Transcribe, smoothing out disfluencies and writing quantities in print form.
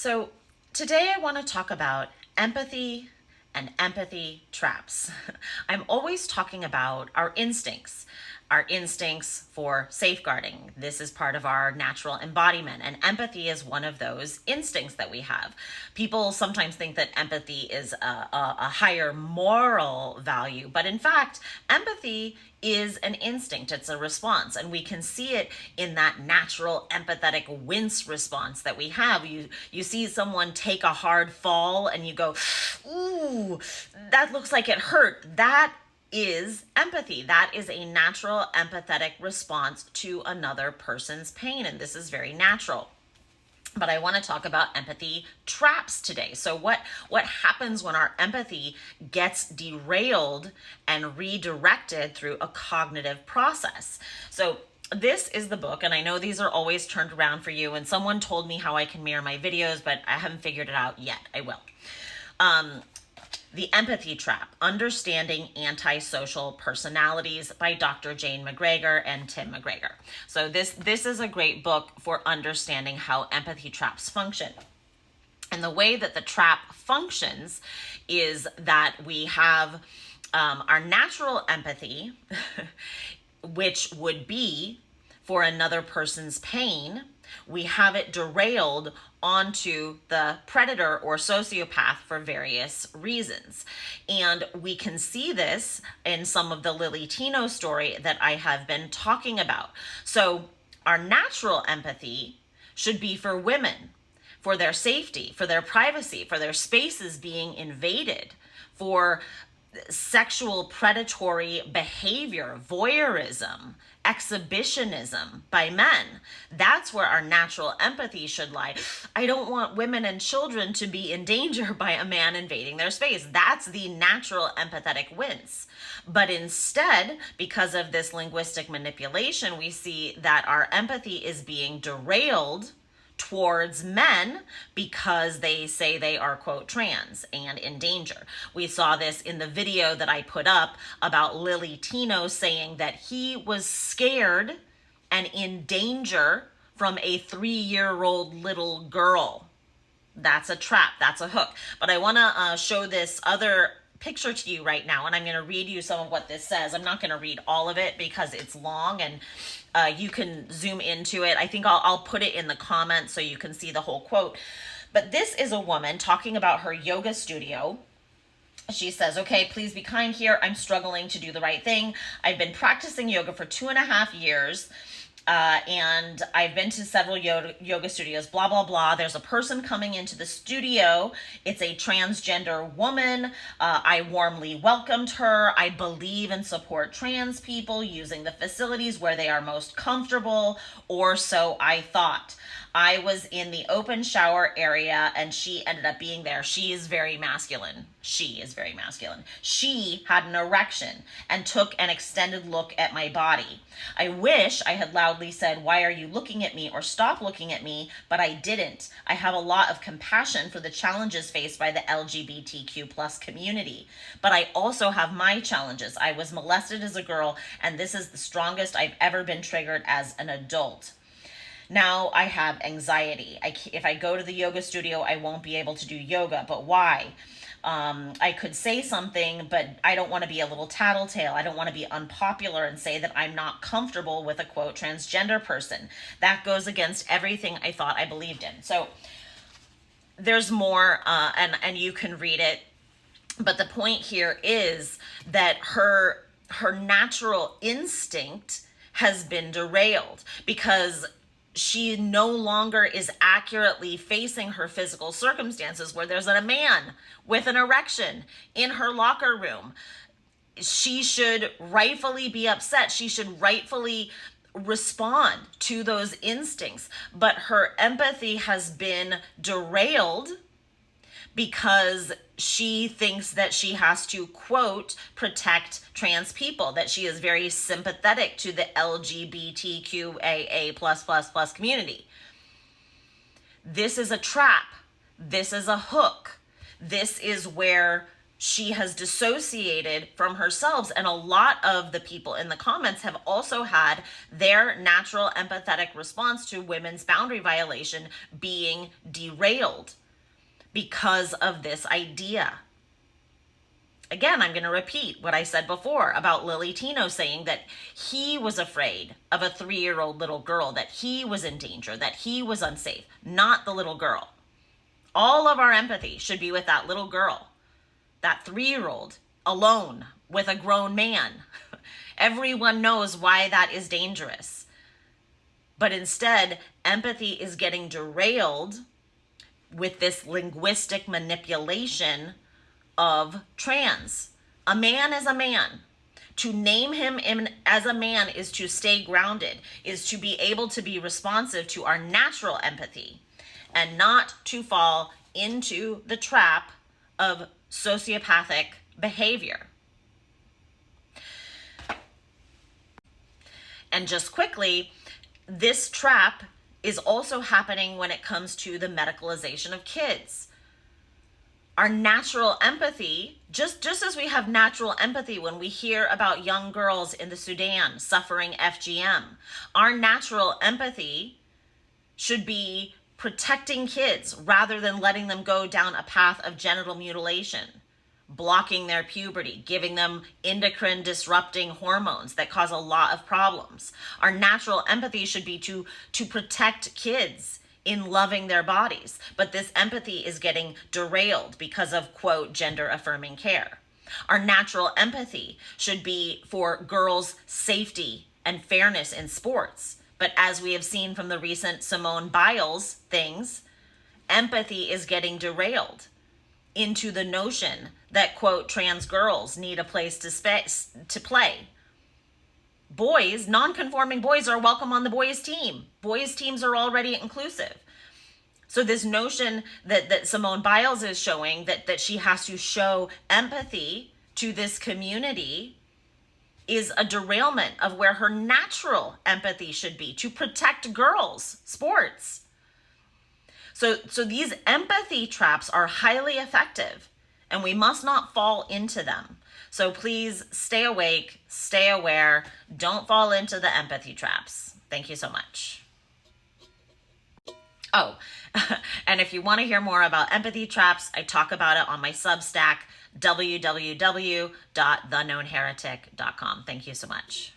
So today I want to talk about empathy and empathy traps. I'm always talking about our instincts for safeguarding. This is part of our natural embodiment, and empathy is one of those instincts that we have. People sometimes think that empathy is a higher moral value, but in fact, empathy is an instinct. It's a response, and we can see it in that natural empathetic wince response that we have. You see someone take a hard fall and you go, ooh, that looks like it hurt. That is empathy. That is a natural empathetic response to another person's pain, and this is very natural. But I want to talk about empathy traps today. So what happens when our empathy gets derailed and redirected through a cognitive process? So this is the book, and I know these are always turned around for you, and someone told me how I can mirror my videos, but I haven't figured it out yet. I will. The Empathy Trap, Understanding Antisocial Personalities by Dr. Jane McGregor and Tim McGregor. So this is a great book for understanding how empathy traps function. And the way that the trap functions is that we have our natural empathy, which would be for another person's pain. We have it derailed onto the predator or sociopath for various reasons. And we can see this in some of the Lily Tino story that I have been talking about. So our natural empathy should be for women, for their safety, for their privacy, for their spaces being invaded, for sexual predatory behavior, voyeurism, exhibitionism by men. That's where our natural empathy should lie. I don't want women and children to be in danger by a man invading their space. That's the natural empathetic wince. But instead, because of this linguistic manipulation, we see that our empathy is being derailed towards men because they say they are, quote, trans and in danger. We saw this in the video that I put up about Lily Tino saying that he was scared and in danger from a 3-year-old little girl. That's a trap. That's a hook. But I want to show this other picture to you right now, and I'm going to read you some of what this says. I'm not going to read all of it because it's long, and you can zoom into it. I think I'll put it in the comments so you can see the whole quote. But this is a woman talking about her yoga studio. She says, okay, please be kind here. I'm struggling to do the right thing. I've been practicing yoga for 2.5 years. And I've been to several yoga studios, blah, blah, blah. There's a person coming into the studio. It's a transgender woman. I warmly welcomed her. I believe and support trans people using the facilities where they are most comfortable, or so I thought. I was in the open shower area and she ended up being there. She is very masculine. She had an erection and took an extended look at my body. I wish I had loudly said, "Why are you looking at me?" or "Stop looking at me," but I didn't. I have a lot of compassion for the challenges faced by the LGBTQ plus community, but I also have my challenges. I was molested as a girl, and this is the strongest I've ever been triggered as an adult. Now I have anxiety. If I go to the yoga studio, I won't be able to do yoga. But why? I could say something, but I don't want to be a little tattletale. I don't want to be unpopular and say that I'm not comfortable with a, quote, transgender person. That goes against everything I thought I believed in. So there's more, and you can read it. But the point here is that her natural instinct has been derailed because she no longer is accurately facing her physical circumstances where there's a man with an erection in her locker room. She should rightfully be upset. She should rightfully respond to those instincts. But her empathy has been derailed because she thinks that she has to, quote, protect trans people, that she is very sympathetic to the LGBTQAA+++ community. This is a trap. This is a hook. This is where she has dissociated from herself. And a lot of the people in the comments have also had their natural empathetic response to women's boundary violation being derailed because of this idea. Again, I'm going to repeat what I said before about Lily Tino saying that he was afraid of a 3-year-old little girl, that he was in danger, that he was unsafe, not the little girl. All of our empathy should be with that little girl, that 3-year-old alone with a grown man. Everyone knows why that is dangerous. But instead, empathy is getting derailed with this linguistic manipulation of trans. A man is a man. To name him as a man is to stay grounded, is to be able to be responsive to our natural empathy and not to fall into the trap of sociopathic behavior. And just quickly, this trap is also happening when it comes to the medicalization of kids. Our natural empathy, just as we have natural empathy when we hear about young girls in the Sudan suffering FGM, our natural empathy should be protecting kids rather than letting them go down a path of genital mutilation, blocking their puberty, giving them endocrine disrupting hormones that cause a lot of problems. Our natural empathy should be to protect kids in loving their bodies. But this empathy is getting derailed because of, quote, gender affirming care. Our natural empathy should be for girls' safety and fairness in sports. But as we have seen from the recent Simone Biles things, empathy is getting derailed into the notion that, quote, trans girls need a place to play. Boys, non-conforming boys, are welcome on the boys' team. Boys' teams are already inclusive. So this notion that Simone Biles is showing, that she has to show empathy to this community, is a derailment of where her natural empathy should be, to protect girls' sports. So these empathy traps are highly effective, and we must not fall into them. So please stay awake, stay aware, don't fall into the empathy traps. Thank you so much. Oh, and if you want to hear more about empathy traps, I talk about it on my Substack, www.theknownheretic.com. Thank you so much.